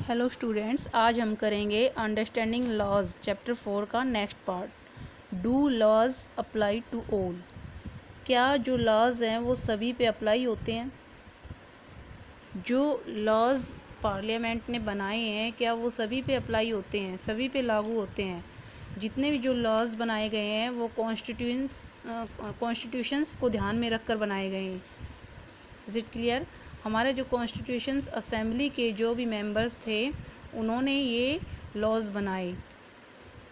Hello students, आज हम करेंगे अंडरस्टैंडिंग लॉज चैप्टर 4 का next part. Do laws apply to all? क्या जो लॉज हैं वो सभी पे अप्लाई होते हैं? जो लॉज पार्लियामेंट ने बनाए हैं क्या वो सभी पे अप्लाई होते हैं, सभी पे लागू होते हैं? जितने भी जो लॉज बनाए गए हैं वो कॉन्स्टिट्यूशंस को ध्यान में रखकर बनाए गए हैं। Is it clear? हमारे जो कॉन्स्टिट्यूशंस असेंबली के जो भी मेंबर्स थे उन्होंने ये लॉज बनाए,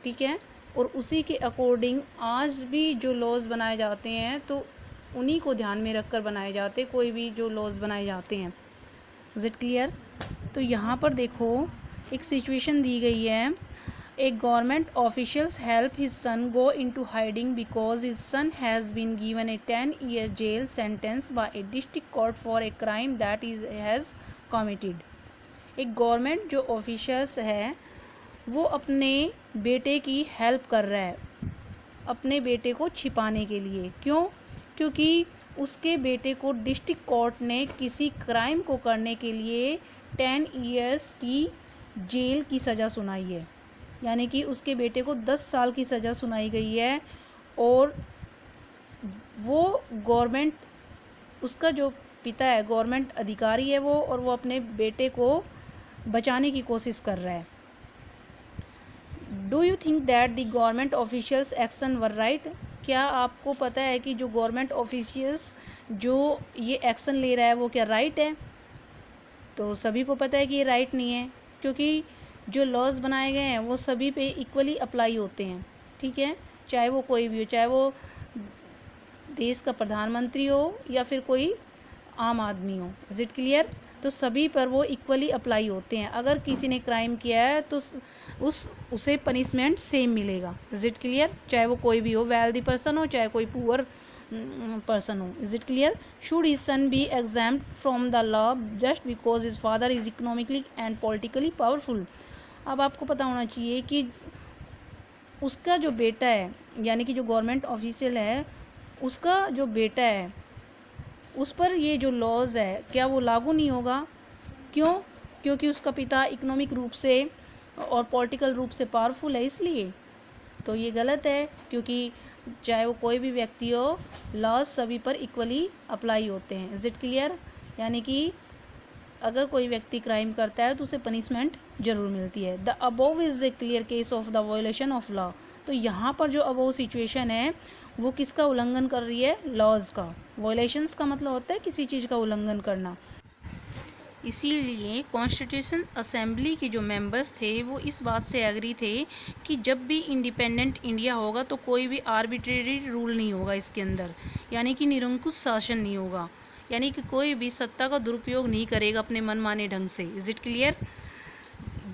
ठीक है। और उसी के अकॉर्डिंग आज भी जो लॉज बनाए जाते हैं तो उन्हीं को ध्यान में रखकर बनाए जाते, कोई भी जो लॉज बनाए जाते हैं। Is it clear? तो यहाँ पर देखो एक सिचुएशन दी गई है। A government officials help his son go into hiding because his son has been given a 10-year jail sentence by a district court for a crime that he has committed. एक government जो officials है वो अपने बेटे की help कर रहा है अपने बेटे को छिपाने के लिए। क्यों? क्योंकि उसके बेटे को डिस्ट्रिक्ट कोर्ट ने किसी क्राइम को करने के लिए 10 ईयर्स की जेल की सज़ा सुनाई है, यानी कि उसके बेटे को 10 साल की सज़ा सुनाई गई है। और वो गवर्नमेंट, उसका जो पिता है गवर्नमेंट अधिकारी है वो, और वो अपने बेटे को बचाने की कोशिश कर रहा है। Do you think that the government officials action were right? क्या आपको पता है कि जो गवर्नमेंट ऑफिशियल्स जो ये एक्शन ले रहा है वो क्या राइट है? तो सभी को पता है कि ये राइट नहीं है, क्योंकि जो लॉज बनाए गए हैं वो सभी पे इक्वली अप्लाई होते हैं, ठीक है। चाहे वो कोई भी हो, चाहे वो देश का प्रधानमंत्री हो या फिर कोई आम आदमी हो। Is it clear? तो सभी पर वो इक्वली अप्लाई होते हैं। अगर किसी ने क्राइम किया है तो उसे पनिशमेंट सेम मिलेगा। Is it clear? चाहे वो कोई भी हो, वेल्दी पर्सन हो चाहे कोई पुअर पर्सन हो। Is it clear? Should his son be examined from the law just because his father is economically and politically powerful? अब आपको पता होना चाहिए कि उसका जो बेटा है, यानी कि जो गवर्नमेंट ऑफिशियल है, उसका जो बेटा है उस पर ये जो लॉज है क्या वो लागू नहीं होगा? क्यों? क्योंकि उसका पिता इकोनॉमिक रूप से और पॉलिटिकल रूप से पावरफुल है, इसलिए। तो ये गलत है, क्योंकि चाहे वो कोई भी व्यक्ति हो, लॉज सभी पर इक्वली अप्लाई होते हैं। Is it clear? यानी कि अगर कोई व्यक्ति क्राइम करता है तो उसे पनिशमेंट जरूर मिलती है। The above is a clear case of the violation of law. तो यहाँ पर जो अबोव सिचुएशन है वो किसका उल्लंघन कर रही है? लॉज का। वायोलेशंस का मतलब होता है किसी चीज़ का उल्लंघन करना। इसीलिए कॉन्स्टिट्यूशन असेंबली के जो मेंबर्स थे वो इस बात से एग्री थे कि जब भी इंडिपेंडेंट इंडिया होगा तो कोई भी आर्बिट्रेरी रूल नहीं होगा इसके अंदर, यानी कि निरंकुश शासन नहीं होगा, यानी कि कोई भी सत्ता का दुरुपयोग नहीं करेगा अपने मनमाने ढंग से। Is it clear?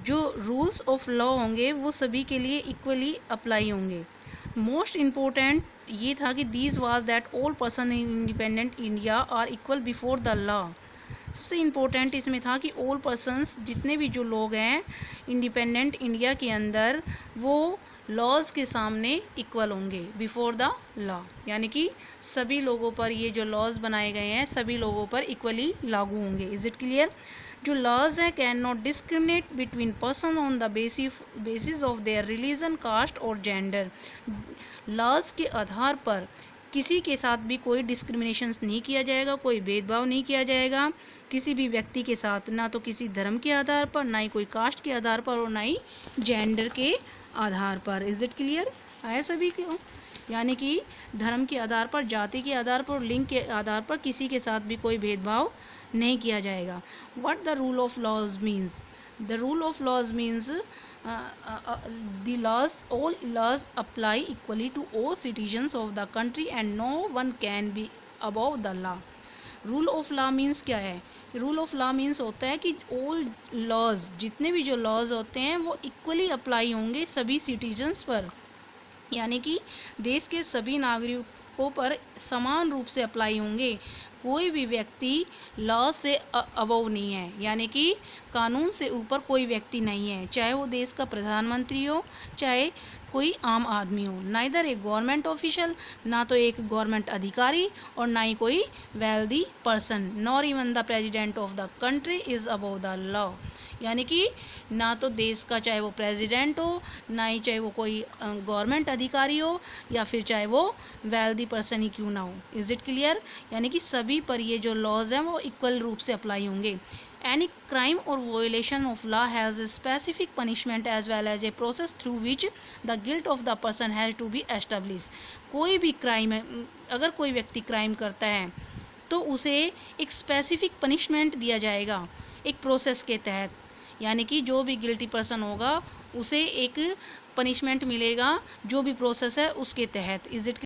जो रूल्स ऑफ लॉ होंगे वो सभी के लिए इक्वली अप्लाई होंगे। मोस्ट इम्पोर्टेंट ये था कि this was that all person in independent India are equal before the law. सबसे इम्पोर्टेंट इसमें था कि ऑल पर्सन्स, जितने भी जो लोग हैं इंडिपेंडेंट इंडिया के अंदर, वो लॉज के सामने इक्वल होंगे बिफोर द लॉ, यानी कि सभी लोगों पर ये जो लॉज बनाए गए हैं सभी लोगों पर इक्वली लागू होंगे। Is it clear? जो लॉज हैं can not discriminate between person on the basis of their religion, caste और जेंडर। लॉज के आधार पर किसी के साथ भी कोई डिस्क्रिमिनेशन नहीं किया जाएगा, कोई भेदभाव नहीं किया जाएगा किसी भी व्यक्ति के साथ, ना तो किसी धर्म के आधार पर, ना ही कोई कास्ट के आधार पर, और ना ही जेंडर के आधार पर। Is it clear? आया सभी को? यानी कि धर्म के आधार पर, जाति के आधार पर और लिंग के आधार पर किसी के साथ भी कोई भेदभाव नहीं किया जाएगा। What the rule of laws means? The rule of laws means the laws, all laws apply equally to all citizens of the country and no one can be above the law. Rule of law means क्या है? Rule of law means होता है कि all laws, जितने भी जो laws होते हैं वो इक्वली अप्लाई होंगे सभी सिटीजन्स पर, यानी कि देश के सभी नागरिकों पर समान रूप से अप्लाई होंगे। कोई भी व्यक्ति लॉ से अबव नहीं है, यानी कि कानून से ऊपर कोई व्यक्ति नहीं है, चाहे वो देश का प्रधानमंत्री हो चाहे कोई आम आदमी हो। नाइदर ए गवर्नमेंट ऑफिशियल, ना तो एक गवर्नमेंट अधिकारी और ना ही कोई wealthy person, nor even the president of the country is above the law. यानी कि ना तो देश का चाहे वो प्रेसिडेंट हो, ना ही चाहे वो कोई गवर्नमेंट अधिकारी हो, या फिर चाहे वो वेल्दी पर्सन ही क्यों ना हो। Is it clear? यानी कि सभी पर ये जो लॉज हैं वो इक्वल रूप से अप्लाई होंगे। Any crime or violation of law has a specific punishment as well as a process through which the guilt of the person has to be established। कोई भी क्राइम है, अगर कोई व्यक्ति क्राइम करता है तो उसे एक स्पेसिफिक पनिशमेंट दिया जाएगा एक प्रोसेस के तहत, यानी कि जो भी गिल्टी पर्सन होगा उसे एक पनिशमेंट मिलेगा जो भी प्रोसेस है उसके तहत। Is it